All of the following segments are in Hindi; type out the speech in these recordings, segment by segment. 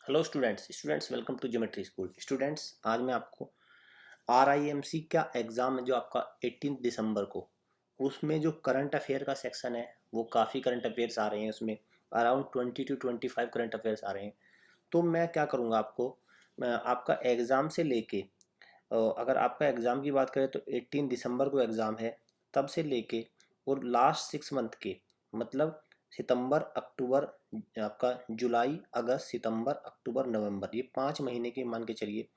Hello students welcome to geometry school. Students, आज मैं आपको RIMC का एग्ज़ाम है जो आपका 18 दिसंबर को, उसमें जो करंट अफेयर का सेक्शन है वो काफ़ी करंट अफेयर्स आ रहे हैं। उसमें अराउंड 20 to 25 करंट अफेयर्स आ रहे हैं। तो मैं क्या करूँगा, मैं आपका एग्ज़ाम से लेके अगर आपका एग्ज़ाम की बात करें तो 18 दिसंबर को एग्ज़ाम है, तब से लेके और लास्ट 6 मंथ के, मतलब सितंबर अक्टूबर, आपका जुलाई अगस्त सितंबर अक्टूबर नवंबर, ये 5 महीने के मान के चलिए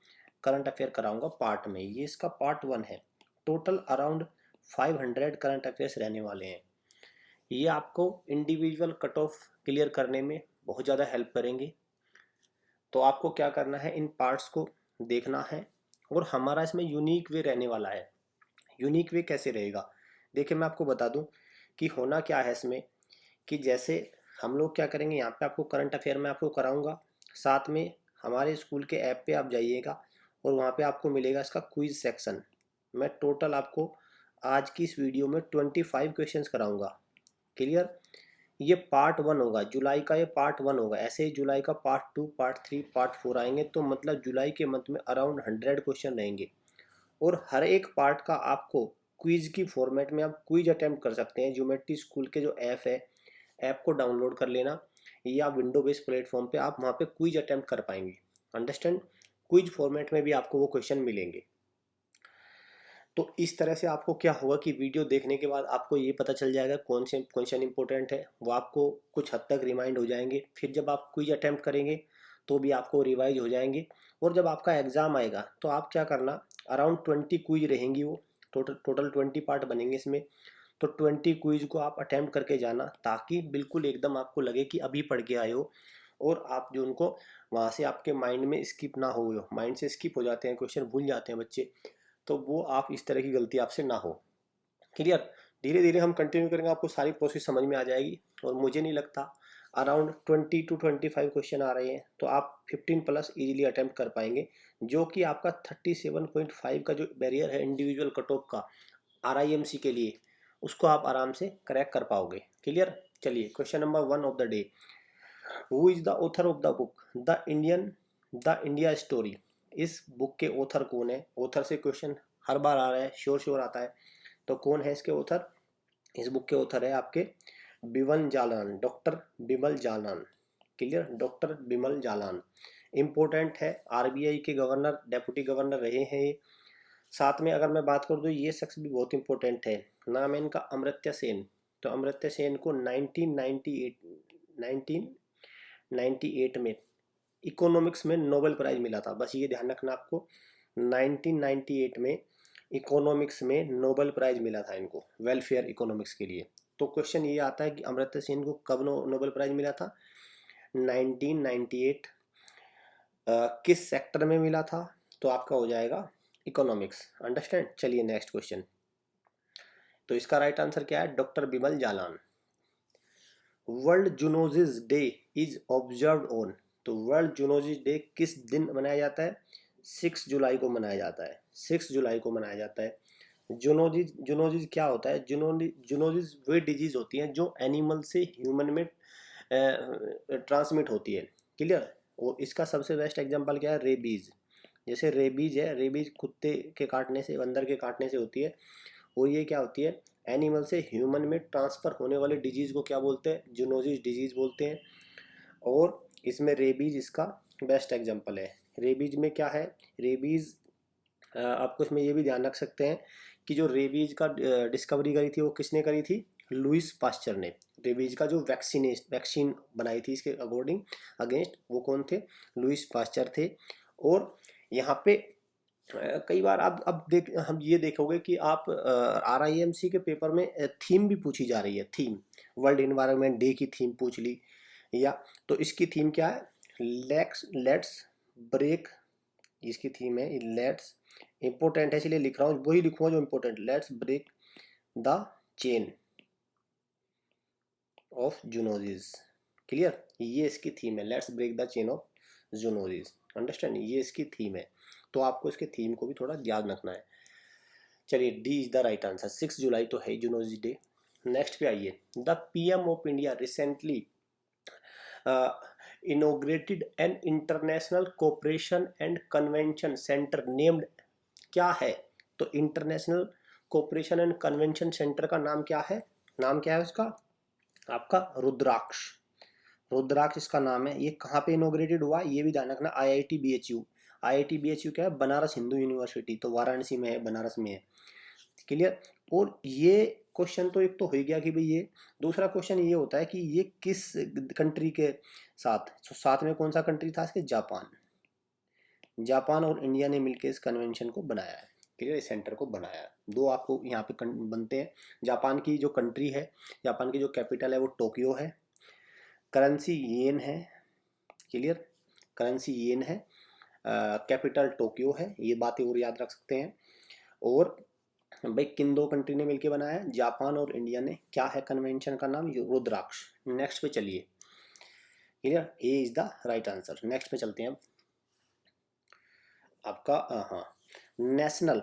करंट अफेयर कराऊंगा पार्ट में। ये इसका पार्ट 1 है। टोटल अराउंड 500 करंट अफेयर्स रहने वाले हैं। ये आपको इंडिविजुअल कट ऑफ क्लियर करने में बहुत ज़्यादा हेल्प करेंगे। तो आपको क्या करना है, इन पार्ट्स को देखना है। और हमारा इसमें यूनिक वे रहने वाला है। यूनिक वे कैसे रहेगा, देखिए मैं आपको बता दूं कि होना क्या है इसमें, कि जैसे हम लोग क्या करेंगे, यहाँ पे आपको करंट अफेयर में आपको कराऊंगा, साथ में हमारे स्कूल के ऐप पे आप जाइएगा और वहाँ पे आपको मिलेगा इसका क्विज सेक्शन। मैं टोटल आपको आज की इस वीडियो में 25 क्वेश्चंस कराऊंगा। क्लियर? ये पार्ट 1 होगा, जुलाई का ये पार्ट 1 होगा। ऐसे ही जुलाई का पार्ट 2, पार्ट 3, पार्ट 4 आएंगे, तो मतलब जुलाई के मंथ में अराउंड 100 क्वेश्चन रहेंगे। और हर एक पार्ट का आपको क्विज की फॉर्मेट में आप क्विज अटेम्प्ट कर सकते हैं। ज्योमेट्री स्कूल के जो ऐप है, ऐप को डाउनलोड कर लेना, या विंडो बेस्ड प्लेटफॉर्म पे आप वहाँ पे क्विज अटेम्प्ट कर पाएंगे। अंडरस्टैंड? क्विज फॉर्मेट में भी आपको वो क्वेश्चन मिलेंगे। तो इस तरह से आपको क्या होगा कि वीडियो देखने के बाद आपको ये पता चल जाएगा कौन से क्वेश्चन इंपॉर्टेंट है, वो आपको कुछ हद तक रिमाइंड हो जाएंगे। फिर जब आप क्विज अटेम्प्ट करेंगे तो भी आपको रिवाइज हो जाएंगे। और जब आपका एग्ज़ाम आएगा तो आप क्या करना, अराउंड 20 क्विज रहेंगी वो। टोटल 20 पार्ट बनेंगे इसमें। तो 20 क्विज को आप अटेम्प्ट करके जाना, ताकि बिल्कुल एकदम आपको लगे कि अभी पढ़ के आए हो। और आप जो उनको वहाँ से आपके माइंड में स्किप ना हो, माइंड से स्किप हो जाते हैं क्वेश्चन, भूल जाते हैं बच्चे, तो वो आप इस तरह की गलती आपसे ना हो। क्लियर? धीरे धीरे हम कंटिन्यू करेंगे, आपको सारी प्रोसेस समझ में आ जाएगी। और मुझे नहीं लगता अराउंड 20 to 25 क्वेश्चन आ रहे हैं, तो आप 15+ इजीली अटेम्प्ट कर पाएंगे, जो कि आपका 37.5 का जो बैरियर है इंडिविजुअल कट ऑफ का RIMC के लिए, उसको आप आराम से क्रैक कर पाओगे। क्लियर? चलिए, question number 1 of the day. Who is the author of the book the India story? इस बुक के ऑथर कौन है? ऑथर से क्वेश्चन हर बार आ रहा है, श्योर श्योर आता है। तो कौन है इसके ऑथर? इस बुक के ऑथर है आपके Bimal Jalan, doctor Bimal Jalan. Clear? Doctor Bimal Jalan important है, RBI के गवर्नर, डेप्यूटी गवर्नर रहे हैं ये। साथ में अगर मैं बात करूँ तो ये शख्स भी बहुत इंपॉर्टेंट है। नाम है इनका अमर्त्य सेन। तो अमर्त्य सेन को 1998 में इकोनॉमिक्स में नोबेल प्राइज मिला था। बस ये ध्यान रखना आपको, 1998 में इकोनॉमिक्स में नोबेल प्राइज मिला था इनको, वेलफेयर इकोनॉमिक्स के लिए। तो क्वेश्चन ये आता है कि अमर्त्य सेन को कब नोबेल प्राइज मिला था? 1998। किस सेक्टर में मिला था? तो आपका हो जाएगा इकोनॉमिक्स। अंडरस्टैंड? चलिए नेक्स्ट क्वेश्चन। तो इसका राइट आंसर क्या है? Doctor Bimal Jalan. World zoonosis day is observe on. तो वर्ल्ड जूनोसिस डे किस दिन मनाया जाता है? 6 जुलाई को मनाया जाता है। 6 जुलाई को मनाया जाता है। जूनोसिस क्या होता है? जूनोसिस वे डिजीज होती हैं जो एनिमल से ह्यूमन में ट्रांसमिट होती है। क्लियर? और इसका सबसे बेस्ट एग्जांपल क्या है? रेबीज। जैसे रेबीज है, रेबीज कुत्ते के काटने से, बंदर के काटने से होती है। और ये क्या होती है? एनिमल से ह्यूमन में ट्रांसफ़र होने वाले डिजीज़ को क्या बोलते हैं? जूनोसिस डिजीज़ बोलते हैं। और इसमें रेबीज इसका बेस्ट एग्जांपल है। रेबीज में क्या है? रेबीज, आपको इसमें ये भी ध्यान रख सकते हैं कि जो रेबीज का डिस्कवरी करी थी वो किसने करी थी? लुइस पास्चर ने। रेबीज का जो वैक्सीन बनाई थी इसके अकॉर्डिंग अगेंस्ट, वो कौन थे? लुइस पास्चर थे। और यहाँ पे कई बार आप अब देख हम ये देखोगे कि आप RIMC के पेपर में थीम भी पूछी जा रही है। थीम, वर्ल्ड इन्वायरमेंट डे की थीम पूछ ली, या तो इसकी थीम क्या है? Let's break. इसकी थीम है लेट्स, इंपॉर्टेंट है इसलिए लिख रहा हूँ, वही लिखूंगा जो important. Let's break the chain of zoonosis. Clear? ये इसकी थीम है, let's break the chain of zoonosis. Understand? ये इसकी थीम है। तो आपको इसके थीम को भी थोड़ा याद रखना है। चलिए, D is the right answer. 6 जुलाई तो है जूनोसिस डे। नेक्स्ट पे आइए। The PM of India recently inaugurated an international cooperation and convention centre named, क्या है? तो international cooperation and convention centre का नाम क्या है? नाम क्या है उसका? आपका रुद्राक्ष। रुद्राक्ष इसका नाम है। ये कहाँ पे इनोग्रेटेड हुआ ये भी ध्यान रखना, IIT BHU। IIT BHU क्या है? बनारस हिंदू यूनिवर्सिटी, तो वाराणसी में है, बनारस में है। क्लियर। और ये क्वेश्चन तो एक तो हो गया कि भाई ये, दूसरा क्वेश्चन ये होता है कि ये किस कंट्री के साथ, तो साथ में कौन सा कंट्री था इसके? जापान। जापान और इंडिया ने मिलकर इस कन्वेंशन को बनाया है, क्लियर, इस सेंटर को बनाया है। दो आपको यहाँ पे बनते हैं। जापान की जो कंट्री है, जापान की जो कैपिटल है वो टोक्यो है, करेंसी येन है, क्लियर, करेंसी येन है, कैपिटल टोक्यो है, ये बातें और याद रख सकते हैं। और भाई किन दो कंट्री ने मिलकर बनाया है? जापान और इंडिया ने। क्या है कन्वेंशन का नाम? रुद्राक्ष। नेक्स्ट पे चलिए, clear, A is the right answer. Next पे चलते हैं अब। आपका हाँ, national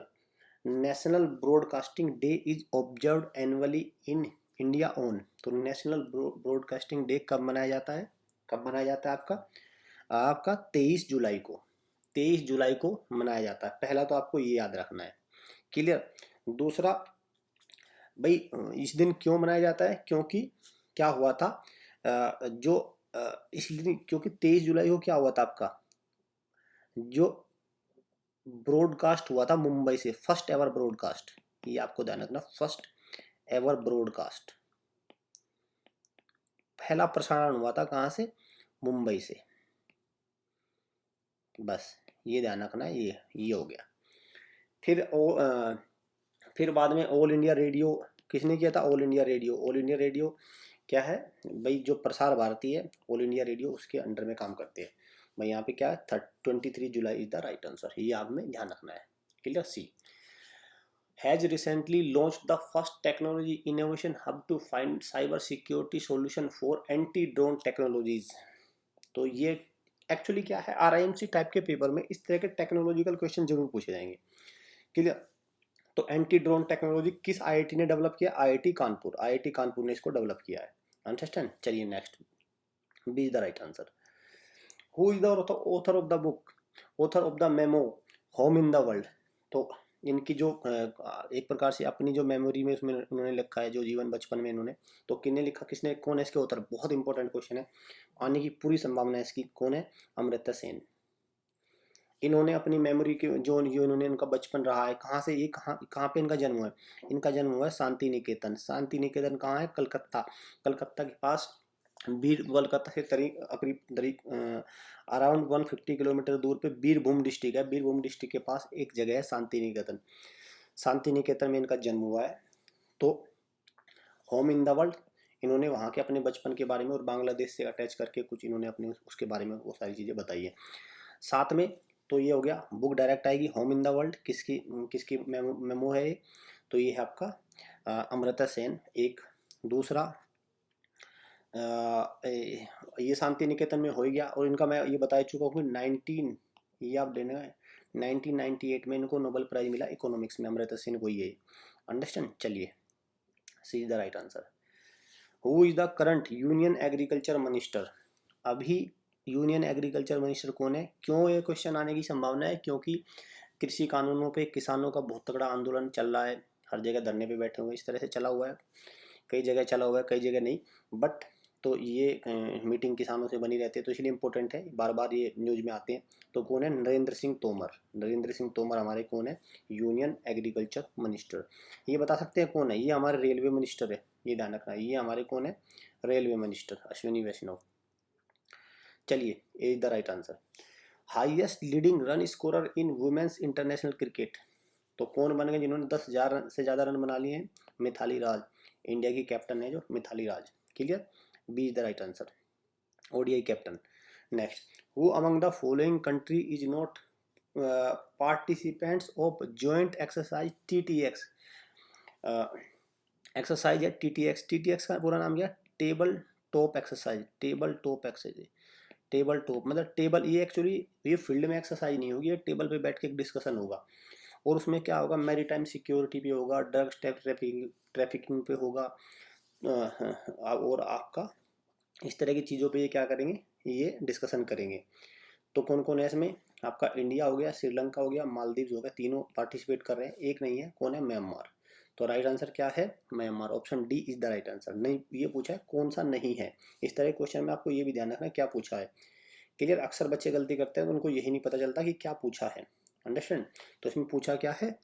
national broadcasting day is observed annually in India on. तो नेशनल ब्रॉडकास्टिंग डे कब मनाया जाता है? कब मनाया जाता है आपका? आपका 23 जुलाई को, 23 जुलाई को मनाया जाता है। पहला तो आपको ये याद रखना है, क्लियर। दूसरा भाई इस दिन क्यों मनाया जाता है? क्योंकि क्या हुआ था, इस दिन, क्योंकि 23 जुलाई को क्या हुआ था आपका, जो ब्रॉडकास्ट हुआ था मुंबई से, फर्स्ट एवर ब्रॉडकास्ट, ये आपको ध्यान रखना, फर्स्ट एवर ब्रॉडकास्ट, पहला प्रसारण हुआ था कहाँ से? मुंबई से। बस ये ध्यान रखना, ये हो गया। फिर बाद में ऑल इंडिया रेडियो किसने किया था? All India radio. All India radio क्या है भाई? जो प्रसार भारती है, ऑल इंडिया रेडियो उसके अंडर में काम करते हैं भाई। यहाँ पे क्या है? 23 July is the right answer, ये आप में ध्यान रखना है, clear. C has recently launch the first technology innovation hub to find cyber security solution for anti drone technologies. तो ये एक्चुअली क्या है, RIMC टाइप के पेपर में इस तरह के टेक्नोलॉजिकल क्वेश्चन जरूर पूछे जाएंगे, क्लियर। तो एंटी ड्रोन टेक्नोलॉजी किस IIT ने डेवलप किया? IIT कानपुर। IIT कानपुर ने इसको डेवलप किया है, अंडरस्टैंड। चलिए next, B is the right answer. Who is the author of the book, author of the memoir home in the world. तो इनकी जो एक प्रकार से अपनी जो मेमोरी में उसमें उन्होंने लिखा है, जो जीवन बचपन में इन्होंने, तो किसने लिखा, किसने, कौन है इसके ऑथर? बहुत इंपॉर्टेंट क्वेश्चन है, आने की पूरी संभावना है इसकी। कौन है? अमृता सेन। इन्होंने अपनी मेमोरी के जो इन्होंने, इनका बचपन रहा है, कहाँ से, ये कहाँ कहाँ पे इनका जन्म हुआ है? इनका जन्म हुआ है शांति निकेतन। शांति निकेतन कहाँ है? कलकत्ता। कलकत्ता के पास कोलकाता से करीब अराउंड 150 किलोमीटर दूर पे बीरभूम डिस्ट्रिक्ट है। बीरभूम डिस्ट्रिक्ट के पास एक जगह है शांति निकेतन। शांति निकेतन में इनका जन्म हुआ है। तो होम इन द वर्ल्ड, इन्होंने वहाँ के अपने बचपन के बारे में और बांग्लादेश से अटैच करके कुछ इन्होंने अपने उसके बारे में वो सारी चीज़ें बताई है। साथ में तो ये हो गया, बुक डायरेक्ट आएगी होम इन द वर्ल्ड, किसकी किसकी मेमो है ये? तो ये है आपका अमृता सेन एक। दूसरा ये शांति निकेतन में हो गया। और इनका मैं ये बता चुका हूँ कि ये आप देना है, 1998 में इनको नोबेल प्राइज मिला इकोनॉमिक्स में, अमृता सेन को, ये अंडरस्टैंड। चलिए C is the right answer. Who is the current union agriculture minister? अभी यूनियन एग्रीकल्चर मिनिस्टर कौन है? क्यों ये क्वेश्चन आने की संभावना है? क्योंकि कृषि कानूनों पे किसानों का बहुत तगड़ा आंदोलन चल रहा है, हर जगह धरने पे बैठे हुए, इस तरह से चला हुआ है, कई जगह चला हुआ है, कई जगह नहीं, बट तो ये मीटिंग किसानों से बनी रहती है, तो इसलिए इम्पोर्टेंट है, बार बार ये न्यूज में आते हैं। तो कौन है? नरेंद्र सिंह तोमर। नरेंद्र सिंह तोमर हमारे कौन है? Union agriculture minister. ये बता सकते हैं कौन है? ये हमारे रेलवे मिनिस्टर है, ये ध्यान रखना, ये हमारे कौन है? Railway minister Ashwini Vaishnaw. चलिए A is the right answer. Highest leading run scorer in women's international cricket. तो कौन बन गए जिन्होंने 10,000 रन से ज़्यादा रन बना लिए हैं? मिथाली राज, इंडिया की कैप्टन है जो Mithali Raj, clear. B is the right answer, ODI captain. Next, who among the following country is not participants of joint exercise TTX? Exercise है TTX। TTX का पूरा नाम क्या? Table top exercise. Table top exercise, table top मतलब टेबल, ये एक्चुअली ये फील्ड में एक्सरसाइज नहीं होगी, ये टेबल पे बैठ के एक डिस्कशन होगा। और उसमें क्या होगा? मैरीटाइम सिक्योरिटी पे होगा, ड्रग्स ट्रैफिकिंग पे होगा, और आपका इस तरह की चीज़ों पे ये क्या करेंगे? ये डिस्कशन करेंगे। तो कौन कौन है इसमें, आपका इंडिया हो गया, श्रीलंका हो गया, मालदीव हो गया, तीनों पार्टिसिपेट कर रहे हैं, एक नहीं है, कौन है, म्यांमार। तो राइट आंसर क्या है, Myanmar, option D is the right answer. नहीं, ये पूछा है कौन सा नहीं है। इस तरह के क्वेश्चन में आपको ये भी ध्यान रखना क्या पूछा है। क्लियर, अक्सर बच्चे गलती करते हैं तो उनको यही नहीं पता चलता कि क्या पूछा है। अंडरस्टैंड। तो इसमें पूछा क्या है,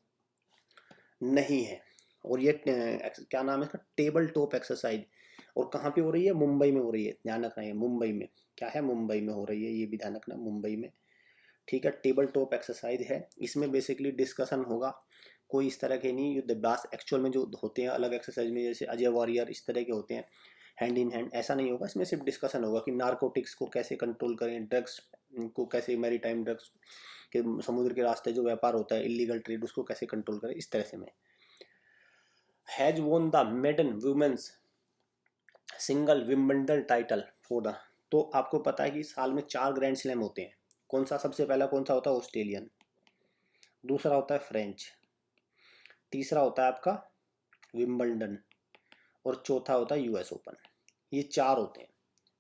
नहीं है। और ये क्या नाम है इसका, टेबल टॉप एक्सरसाइज। और कहाँ पे हो रही है, मुंबई में हो रही है, ध्यान रखना है, मुंबई में। क्या है, मुंबई में हो रही है, ये भी ध्यान रखना, मुंबई में। ठीक है, टेबल टॉप एक्सरसाइज है। इसमें बेसिकली डिस्कशन होगा, कोई इस तरह के नहीं युद्धाभ्यास एक्चुअल में जो होते हैं अलग एक्सरसाइज में, जैसे अजय वॉरियर इस तरह के होते हैं हैंड इन हैंड, ऐसा नहीं होगा। इसमें सिर्फ डिस्कशन होगा कि नारकोटिक्स को कैसे कंट्रोल करें, ड्रग्स को कैसे, मैरीटाइम ड्रग्स के समुद्र के रास्ते जो व्यापार होता है, इलीगल ट्रेड, उसको कैसे कंट्रोल करें, इस तरह से में। Has won the maiden women's single Wimbledon title for the. तो आपको पता है कि साल में 4 ग्रैंड स्लैम होते हैं। कौन सा सबसे पहला कौन सा होता है, ऑस्ट्रेलियन, दूसरा होता है फ्रेंच, तीसरा होता है आपका विंबलडन, और चौथा होता है यूएस ओपन। ये 4 होते हैं।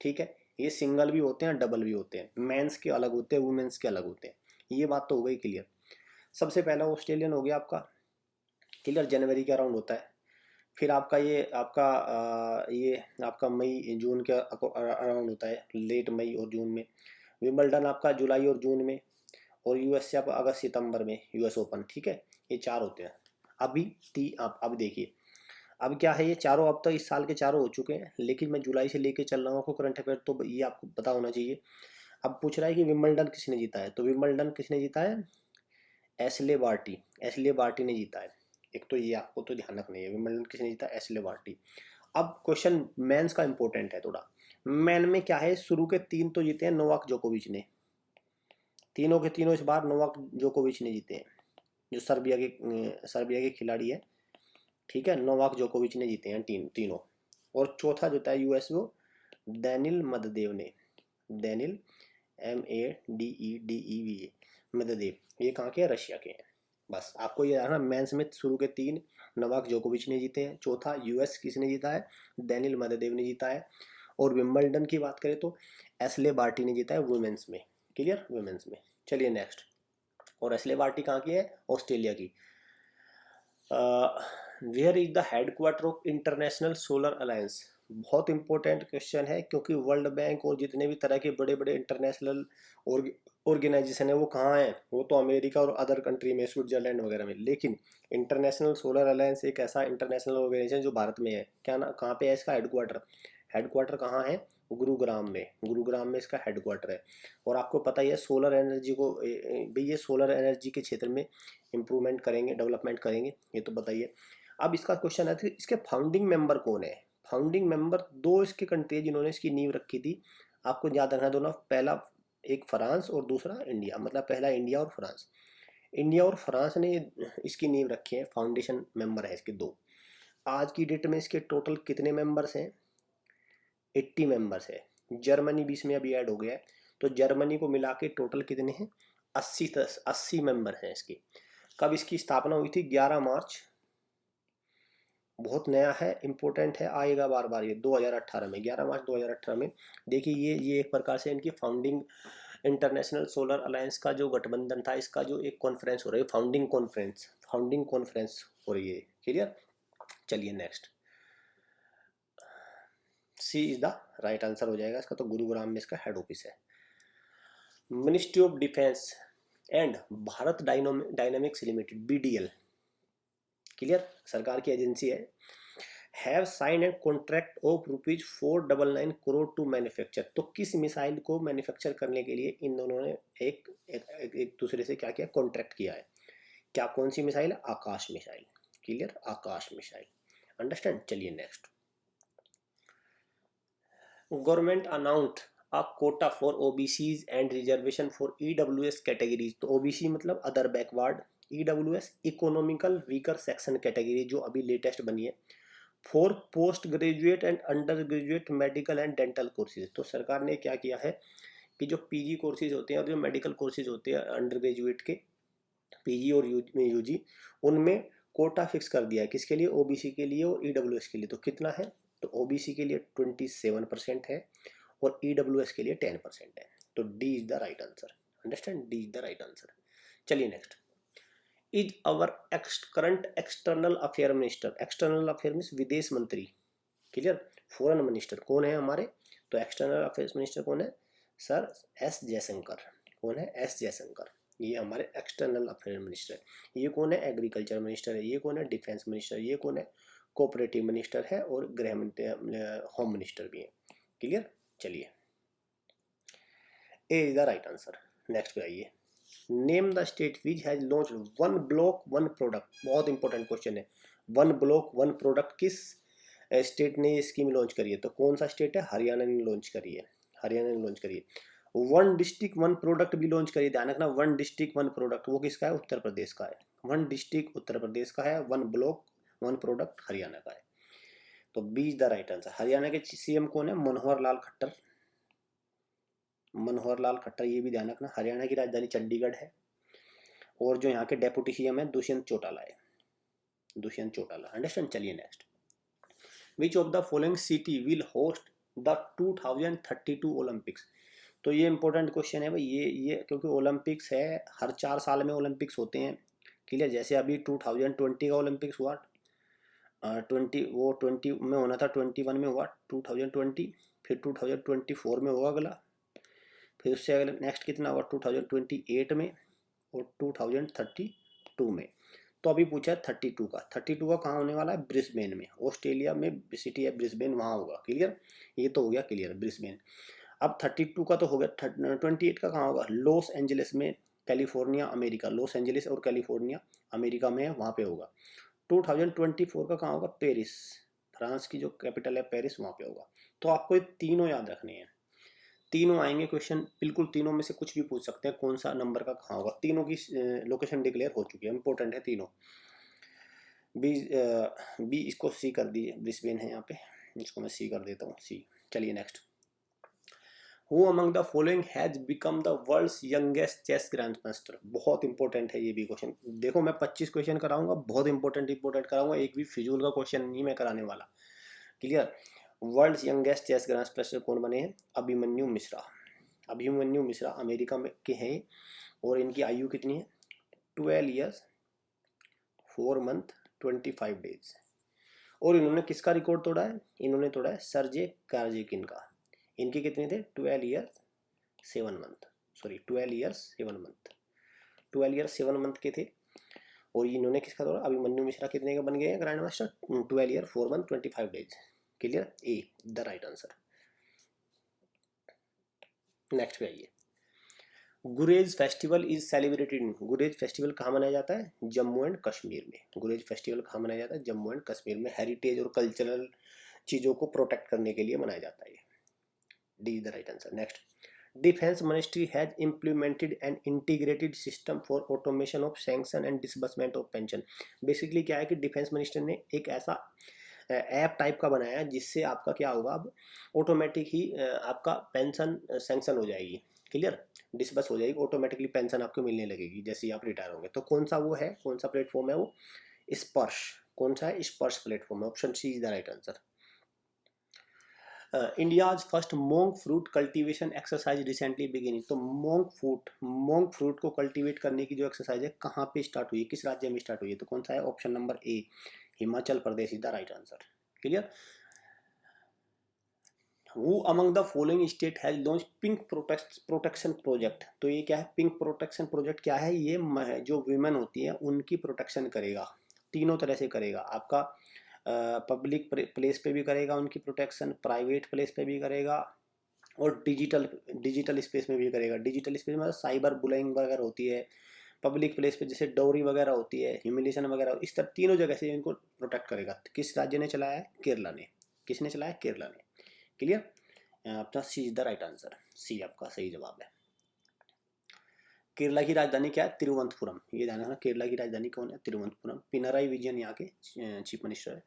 ठीक है, ये सिंगल भी होते हैं, डबल भी होते हैं, मेंस के अलग होते हैं, वुमेन्स के अलग होते हैं। ये बात तो हो गई क्लियर। सबसे पहला ऑस्ट्रेलियन हो गया आपका, क्लियर, जनवरी के अराउंड होता है। फिर आपका ये आपका मई जून के अराउंड होता है, लेट मई और जून में। विंबलडन आपका जुलाई और जून में, और यूएस से आपका अगस्त सितंबर में यूएस ओपन। ठीक है, ये 4 होते हैं। आप अब देखिए, अब क्या है, ये चारों अब तो इस साल के चारों हो चुके हैं, लेकिन मैं जुलाई से लेके चल रहा हूँ आपको करंट अफेयर, तो ये आपको पता होना चाहिए। अब पूछ रहा है कि विंबलडन किसने जीता है, तो विंबलडन किसने जीता है, एशले बार्टी ने जीता है। एक तो ये आपको तो ध्यान रखना है, विंबलडन किसने जीता, एशले बार्टी। अब क्वेश्चन मेंस का इंपॉर्टेंट है थोड़ा। मेन में क्या है, शुरू के 3 तो जीते हैं नोवाक जोकोविच ने, तीनों के तीनों इस बार नोवाक जोकोविच ने जीते हैं, जो सर्बिया के खिलाड़ी है। ठीक है, नोवाक जोकोविच ने जीते हैं तीनों। और चौथा जो था यूएस, वो डेनिल मददेव ने, डेनिल MEDEDEV मददेव, ये कहाँ के हैं, रशिया के हैं। बस आपको ये जानना, मेंस में शुरू के 3 नोवाक जोकोविच ने जीते हैं, चौथा यूएस किसने जीता है, डेनिल मददेव ने जीता है। और विंबलडन की बात करें तो एशले बार्टी ने जीता है वुमेन्स में। क्लियर, वुमेन्स में। चलिए नेक्स्ट। और एशले बार्टी कहाँ की है, ऑस्ट्रेलिया की। Where is the headquarter of International Solar Alliance. बहुत इंपॉर्टेंट क्वेश्चन है, क्योंकि वर्ल्ड बैंक और जितने भी तरह के बड़े बड़े इंटरनेशनल ऑर्गेनाइजेशन है वो कहाँ है, वो तो अमेरिका और अदर कंट्री में, स्विट्जरलैंड वगैरह में। लेकिन इंटरनेशनल सोलर अलायंस एक ऐसा इंटरनेशनल ऑर्गेनाइजेशन जो भारत में है। क्या ना, कहाँ पे है इसका हेडक्वार्टर, हेडक्वार्टर कहाँ है, गुरुग्राम में, गुरुग्राम में इसका हेडक्वार्टर है। और आपको पता ही है सोलर एनर्जी को, भाई ये सोलर एनर्जी के क्षेत्र में इम्प्रूवमेंट करेंगे, डेवलपमेंट करेंगे, ये तो बताइए। अब इसका क्वेश्चन है, इसके फाउंडिंग मेंबर कौन है। फाउंडिंग मेंबर 2 इसके कंट्री है जिन्होंने इसकी नींव रखी थी। आपको याद रखना दोनों, पहला एक फ्रांस और दूसरा इंडिया, मतलब पहला इंडिया और फ्रांस। इंडिया और फ्रांस ने इसकी नींव रखी है, फाउंडेशन मेंबर है इसके 2। आज की डेट में इसके टोटल कितने मेंबर्स हैं, 80 मेंबर्स है। जर्मनी बीच में अभी ऐड हो गया है, तो जर्मनी को मिला के टोटल कितने हैं, 80 मेंबर हैं इसके। कब इसकी स्थापना हुई थी, 11 मार्च, बहुत नया है, इंपॉर्टेंट है, आएगा बार बार ये, 2018 में, 11 मार्च 2018 में। देखिए ये एक प्रकार से इनकी फाउंडिंग, इंटरनेशनल सोलर अलायंस का जो गठबंधन था, इसका जो एक कॉन्फ्रेंस हो रही है, फाउंडिंग कॉन्फ्रेंस हो रही है। क्लियर। चलिए next, C is the right answer हो जाएगा इसका, तो गुरुग्राम में इसका हेड ऑफिस है। Ministry of Defence and Bharat Dynamics Limited, BDL, clear, सरकार की एजेंसी है, have sign and contract of ₹499 crore to manufacture. तो किस मिसाइल को मैन्युफैक्चर करने के लिए इन दोनों ने एक दूसरे से क्या किया, कॉन्ट्रैक्ट किया है। क्या, कौन सी मिसाइल है, आकाश मिसाइल। क्लियर, आकाश मिसाइल। अंडरस्टैंड। चलिए next. Government announced a Kota for OBCs and reservation for EWS categories. तो OBC मतलब other backward, EWS economical weaker section category, जो अभी लेटेस्ट बनी है, for post graduate and under graduate medical and dental courses. तो सरकार ने क्या किया है कि जो PG कोर्सेज होते हैं और जो मेडिकल कोर्सेज होते हैं अंडर ग्रेजुएट के, PG और UG, उनमें कोटा फिक्स कर दिया है। किसके लिए, OBC के लिए और EWS के लिए। तो कितना है, तो OBC के लिए 27% है, और EWS के लिए 10% है। तो D is the right answer. Understand, D is the right answer. चलिए next, is our current external affair minister, external affair means विदेश मंत्री, क्लियर, फॉरेन मिनिस्टर कौन है हमारे, तो एक्सटर्नल अफेयर्स मिनिस्टर कौन है, सर एस जयशंकर। कौन है, एस जयशंकर, ये हमारे एक्सटर्नल अफेयर मिनिस्टर है। ये कौन है, एग्रीकल्चर मिनिस्टर है। ये कौन है, डिफेंस मिनिस्टर। ये कौन है, कोऑपरेटिव मिनिस्टर है, और गृह मंत्री, होम मिनिस्टर भी है। क्लियर, चलिए A is the right answer. Next पे आइए, name the state which has launched one block one product, बहुत इंपॉर्टेंट क्वेश्चन है। वन ब्लॉक वन प्रोडक्ट किस स्टेट ने ये स्कीम लॉन्च करी है, तो कौन सा स्टेट है, हरियाणा ने लॉन्च करी है। हरियाणा ने लॉन्च करी है। वन डिस्ट्रिक्ट वन प्रोडक्ट भी लॉन्च करिए, ध्यान रखना, वन डिस्ट्रिक्ट वन प्रोडक्ट वो किसका है, उत्तर प्रदेश का है। वन डिस्ट्रिक्ट उत्तर प्रदेश का है, one block one product Haryana का है। तो B is the right answer. Haryana के सीएम कौन है, मनोहर लाल खट्टर। मनोहर लाल खट्टर, ये भी ध्यान रखना। हरियाणा की राजधानी चंडीगढ़ है, और जो यहाँ के डेप्यूटी सीएम है दुष्यंत चौटाला है, दुष्यंत चौटाला। अंडरस्टैंड, चलिए next, which of the following city will host the 2032 Olympics. तो ये इंपॉर्टेंट क्वेश्चन है भाई, ये क्योंकि ओलंपिक्स है, हर 4 साल में ओलंपिक्स होते हैं। क्लियर, जैसे अभी 2020 का ओलंपिक्स हुआ, 20 में होना था, 21 में हुआ 2020, फिर 2024 में होगा अगला, फिर उससे अगले नेक्स्ट कितना होगा 2028 में, और 2032 में। तो अभी पूछा है 32 का। 32 का कहाँ होने वाला है, ब्रिस्बेन में, ऑस्ट्रेलिया में सिटी है ब्रिस्बेन, वहाँ होगा। क्लियर, ये तो हो गया क्लियर, ब्रिस्बेन। अब 32 का तो हो गया, 28 का कहाँ होगा, लॉस एंजलिस में, कैलिफोर्निया अमेरिका। लॉस एंजलिस और कैलिफोर्निया अमेरिका में है, वहाँ पे होगा। 2024 का कहाँ होगा, पेरिस, फ्रांस की जो कैपिटल है पेरिस, वहाँ पे होगा। तो आपको ये तीनों याद रखने हैं, तीनों आएंगे क्वेश्चन, बिल्कुल तीनों में से कुछ भी पूछ सकते हैं, कौन सा नंबर का कहाँ होगा। तीनों की लोकेशन डिक्लेयर हो चुकी है, इंपॉर्टेंट है तीनों। बी इसको सी कर दीजिए, ब्रिस्बेन है यहाँ पे, इसको मैं सी कर देता हूँ, सी। चलिए next, Who among the following has become the world's youngest chess grandmaster? बहुत इंपॉर्टेंट है ये भी क्वेश्चन। देखो मैं 25 क्वेश्चन कराऊंगा, बहुत इंपॉर्टेंट कराऊंगा, एक भी फिजूल का क्वेश्चन नहीं मैं कराने वाला। Clear, world's youngest chess grandmaster कौन बने हैं, अभिमन्यु मिश्रा। अभिमन्यु मिश्रा अमेरिका में के हैं, और इनकी आयु कितनी है, 12 ईयर्स 4 मंथ 25 डेज। और इन्होंने किसका रिकॉर्ड तोड़ा है, इन्होंने तोड़ा है सर्जे कार्जेकिन का। इनके कितने थे, 12 years 7 month, sorry 12 years 7 month, 12 years 7 month के थे। और इन्होंने किसका तोड़ा, अभिमन्यु मिश्रा कितने के बन गए हैं grand master, 12 year 4 month 25 days. Clear, A the right answer. Next पे आइए, गुरेज festival is celebrated in, Gurez festival कहाँ मनाया जाता है, जम्मू एंड कश्मीर में। गुरेज फेस्टिवल कहाँ मनाया जाता है, जम्मू एंड कश्मीर में। हेरिटेज और कल्चरल चीज़ों को प्रोटेक्ट करने के लिए मनाया जाता है। D is the right answer. Next, defence ministry has implemented an integrated system for automation of sanction and disbursement of pension. Basically क्या है कि डिफेंस मिनिस्टर ने एक ऐसा ऐप टाइप का बनाया है जिससे आपका क्या होगा, अब ऑटोमेटिक ही आपका पेंशन सैंक्शन हो जाएगी। क्लियर, डिसबर्स हो जाएगी, ऑटोमेटिकली पेंशन आपको मिलने लगेगी जैसे ही आप रिटायर होंगे। तो कौन सा वो है, कौन सा प्लेटफॉर्म है वो, स्पर्श। कौन सा है, स्पर्श प्लेटफॉर्म है। Option C is the right answer. India's first monk fruit cultivation exercise recently beginning. तो मोंग फ्रूट को कल्टीवेट करने की जो एक्सरसाइज है कहाँ पे स्टार्ट हुई है, किस राज्य में स्टार्ट हुई है, तो कौन सा है, option number A, Himachal Pradesh is the right answer. Clear, Who among the following state has launched pink protection project. तो ये क्या है, पिंक प्रोटेक्शन प्रोजेक्ट क्या है, ये जो वीमेन होती है उनकी प्रोटेक्शन करेगा, तीनों तरह से करेगा। आपका पब्लिक प्लेस पे भी करेगा उनकी प्रोटेक्शन, प्राइवेट प्लेस पे भी करेगा, और डिजिटल स्पेस में भी करेगा। डिजिटल स्पेस में साइबर बुलिंग वगैरह होती है, पब्लिक प्लेस पे जैसे डोरी वगैरह होती है, ह्यूमिलेशन वगैरह, इस तरह तीनों जगह से इनको प्रोटेक्ट करेगा। किस राज्य ने चलाया है, केरला ने। किसने चलाया, केरला ने। क्लियर, आपका सी इज द राइट आंसर, सी आपका सही जवाब है। केरला की राजधानी क्या है, तिरुवनंतपुरम। ये ध्यान रखना, केरला की राजधानी कौन है, तिरुवनंतपुरम। पिनराई विजयन यहाँ के चीफ मिनिस्टर है।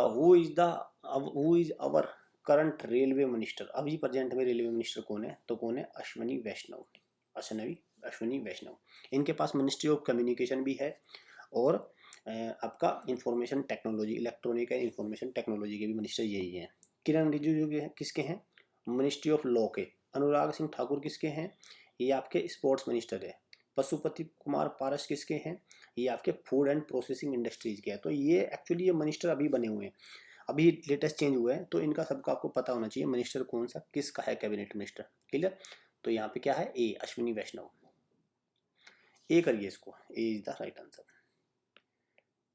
Who is our current railway minister, अभी प्रेजेंट में रेलवे मिनिस्टर कौन है, तो कौन है, अश्विनी वैष्णव। अश्विनी वैष्णव। इनके पास मिनिस्ट्री ऑफ कम्युनिकेशन भी है, और आपका information technology, electronic and information technology के भी मिनिस्टर यही हैं। किरण रिजिजू किसके हैं, मिनिस्ट्री ऑफ लॉ के। अनुराग सिंह ठाकुर किसके हैं? ये आपके स्पोर्ट्स मिनिस्टर है। पशुपति कुमार पारस किसके हैं? ये आपके फूड एंड प्रोसेसिंग इंडस्ट्रीज के हैं। तो ये एक्चुअली ये मिनिस्टर अभी बने हुए हैं, अभी लेटेस्ट चेंज हुए हैं, तो इनका सबका आपको पता होना चाहिए मिनिस्टर कौन सा किसका है कैबिनेट मिनिस्टर। क्लियर? तो यहाँ पे क्या है? ए, अश्विनी वैष्णव। ए करिए इसको, A is the right answer.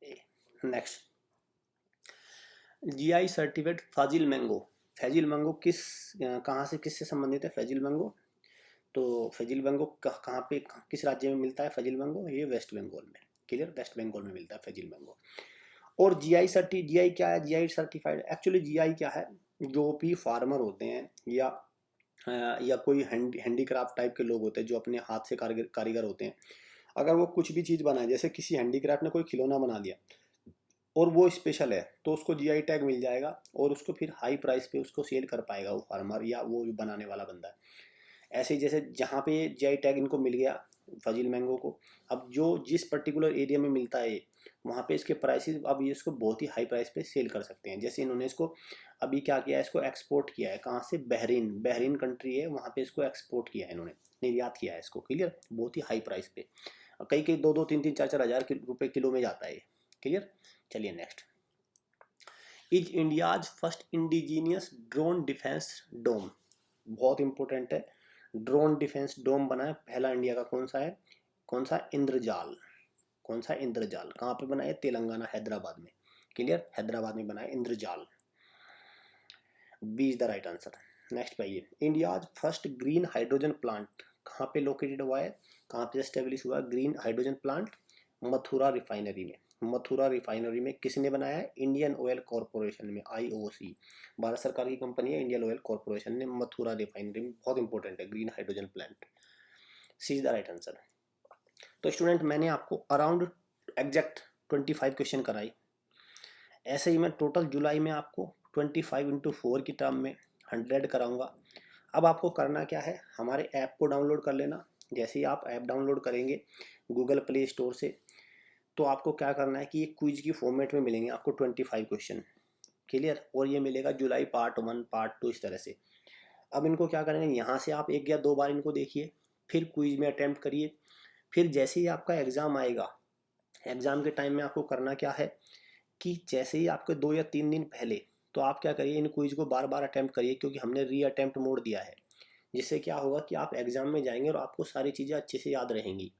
A. Next, GI certificate Fazli mango. Fazli mango कहाँ से किससे संबंधित है फैजिल मैंगो? तो फैजिल मैंगो कहाँ पे किस राज्य में मिलता है फैजिल मैंगो? ये वेस्ट बंगाल में। क्लियर? वेस्ट बंगाल में मिलता है फैजिल मैंगो। और जीआई क्या है? जीआई सर्टिफाइड, एक्चुअली जीआई क्या है? जो भी फार्मर होते हैं या कोई हैंडीक्राफ्ट टाइप के लोग होते हैं जो अपने हाथ से कारीगर होते हैं, अगर वो कुछ भी चीज़ बनाए, जैसे किसी हैंडीक्राफ्ट ने कोई खिलौना बना दिया और वो स्पेशल है, तो उसको जीआई टैग मिल जाएगा और उसको फिर हाई प्राइस पे उसको सेल कर पाएगा वो फार्मर या वो बनाने वाला बंदा है। ऐसे ही जैसे जहाँ पे जीआई टैग इनको मिल गया फजील मैंगो को, अब जो जिस पर्टिकुलर एरिया में मिलता है वहाँ पे इसके प्राइसेस, अब ये इसको बहुत ही हाई प्राइस पे सेल कर सकते हैं। जैसे इन्होंने इसको अभी क्या किया है, इसको एक्सपोर्ट किया है। कहाँ से? बहरीन कंट्री है, वहाँ पे इसको एक्सपोर्ट किया है इन्होंने, निर्यात किया है इसको। क्लियर? बहुत ही हाई प्राइस पे, कई 2-3 4 हज़ार रुपये किलो में जाता है। क्लियर? चलिए next, is India's first indigenous drone defence dome. बहुत इंपॉर्टेंट है, ड्रोन डिफेंस डोम बना है पहला इंडिया का, कौन सा है? कौन सा? इंद्रजाल। कौन सा? इंद्रजाल। कहाँ पे बना है? तेलंगाना, हैदराबाद में। क्लियर? हैदराबाद में बना है Indrajaal. B is the right answer. Next पाइए, India's first green hydrogen plant कहाँ पे लोकेटेड हुआ है? कहाँ पे एस्टेब्लिश हुआ है green hydrogen plant? Mathura refinery में। मथुरा रिफाइनरी में किसने बनाया है? इंडियन ऑयल कॉरपोरेशन में, आईओसी, भारत सरकार की कंपनी है इंडियन ऑयल कॉरपोरेशन ने मथुरा रिफाइनरी में। बहुत इंपॉर्टेंट है green hydrogen plant. C is the right answer. तो स्टूडेंट मैंने आपको अराउंड एग्जैक्ट 25 क्वेश्चन कराई। ऐसे ही मैं टोटल जुलाई में आपको 25 इंटू 4 की टर्म में 100 कराऊंगा। अब आपको करना क्या है, हमारे ऐप को डाउनलोड कर लेना। जैसे ही आप ऐप डाउनलोड करेंगे गूगल प्ले स्टोर से, तो आपको क्या करना है कि ये क्विज की फॉर्मेट में मिलेंगे आपको 25 क्वेश्चन। क्लियर? और ये मिलेगा जुलाई पार्ट 1 पार्ट 2 इस तरह से। अब इनको क्या करेंगे, यहाँ से आप 1 या 2 बार इनको देखिए, फिर क्विज में अटेम्प्ट करिए। फिर जैसे ही आपका एग्ज़ाम आएगा, एग्ज़ाम के टाइम में आपको करना क्या है कि जैसे ही आपके 2 या 3 दिन पहले, तो आप क्या करिए, इन क्विज को बार बार अटैम्प्ट करिए, क्योंकि हमने री अटैम्प्ट मोड दिया है। जिससे क्या होगा कि आप एग्ज़ाम में जाएंगे और आपको सारी चीज़ें अच्छे से याद रहेंगी।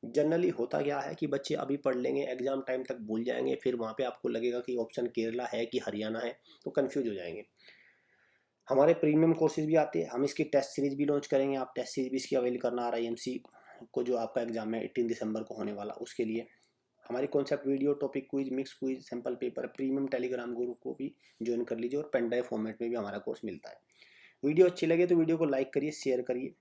जनरली होता क्या है कि बच्चे अभी पढ़ लेंगे, एग्ज़ाम टाइम तक भूल जाएंगे, फिर वहाँ पे आपको लगेगा कि ऑप्शन केरला है कि हरियाणा है, तो कन्फ्यूज हो जाएंगे। हमारे प्रीमियम कोर्सेज भी आते हैं, हम इसकी टेस्ट सीरीज भी लॉन्च करेंगे। आप टेस्ट सीरीज भी इसकी अवेल करना RIMC को, जो आपका एग्जाम है 18 दिसंबर को होने वाला, उसके लिए हमारी concept video, topic quiz, mix quiz, sample paper, premium Telegram group को भी ज्वाइन कर लीजिए, और पेन ड्राइव फॉर्मेट में भी हमारा कोर्स मिलता है। वीडियो अच्छी लगे तो वीडियो को लाइक करिए, शेयर करिए,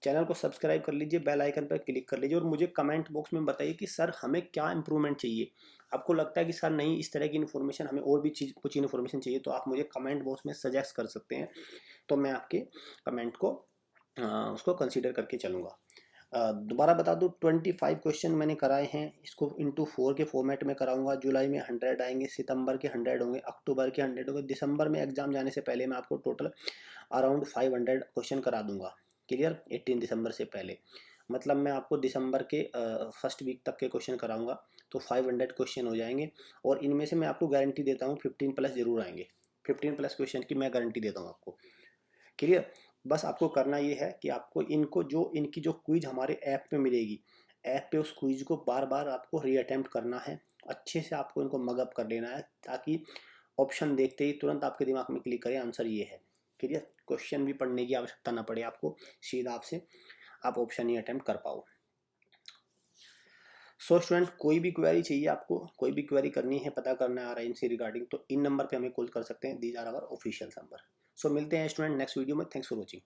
चैनल को सब्सक्राइब कर लीजिए, बेल आइकन पर क्लिक कर लीजिए, और मुझे कमेंट बॉक्स में बताइए कि सर हमें क्या इंप्रूवमेंट चाहिए। आपको लगता है कि सर नहीं, इस तरह की इन्फॉर्मेशन हमें और भी कुछ इन्फॉर्मेशन चाहिए, तो आप मुझे कमेंट बॉक्स में सजेस्ट कर सकते हैं, तो मैं आपके कमेंट को उसको कंसीडर करके चलूँगा। दोबारा बता दूँ, 25 क्वेश्चन मैंने कराए हैं, इसको इंटू 4 के फॉर्मेट में कराऊंगा। जुलाई में 100 आएंगे, सितंबर के 100 होंगे, अक्टूबर के 100 होंगे, दिसंबर में एग्जाम जाने से पहले मैं आपको टोटल अराउंड 500 क्वेश्चन करा दूंगा। क्लियर? 18 दिसंबर से पहले, मतलब मैं आपको दिसंबर के फर्स्ट वीक तक के क्वेश्चन कराऊंगा, तो 500 क्वेश्चन हो जाएंगे। और इनमें से मैं आपको गारंटी देता हूँ 15+ जरूर आएंगे, 15+ क्वेश्चन की मैं गारंटी देता हूँ आपको। क्लियर? बस आपको करना ये है कि आपको इनकी जो क्विज हमारे ऐप पे मिलेगी, ऐप पे उस क्विज को बार बार आपको रीअटेम्प्ट करना है, अच्छे से आपको इनको मगअप कर लेना है, ताकि ऑप्शन देखते ही तुरंत आपके दिमाग में क्लिक करे आंसर ये है। क्लियर? क्वेश्चन भी पढ़ने की आवश्यकता ना पड़े आपको, सीधा आपसे आप ऑप्शन ही अटेम्प्ट कर पाओ। सो स्टूडेंट, कोई भी क्वेरी चाहिए आपको, कोई भी क्वेरी करनी है, पता करना है RIMC रिगार्डिंग, तो इन नंबर पे हमें कॉल कर सकते हैं। These are our official number. So मिलते हैं स्टूडेंट नेक्स्ट वीडियो में। Thanks for watching.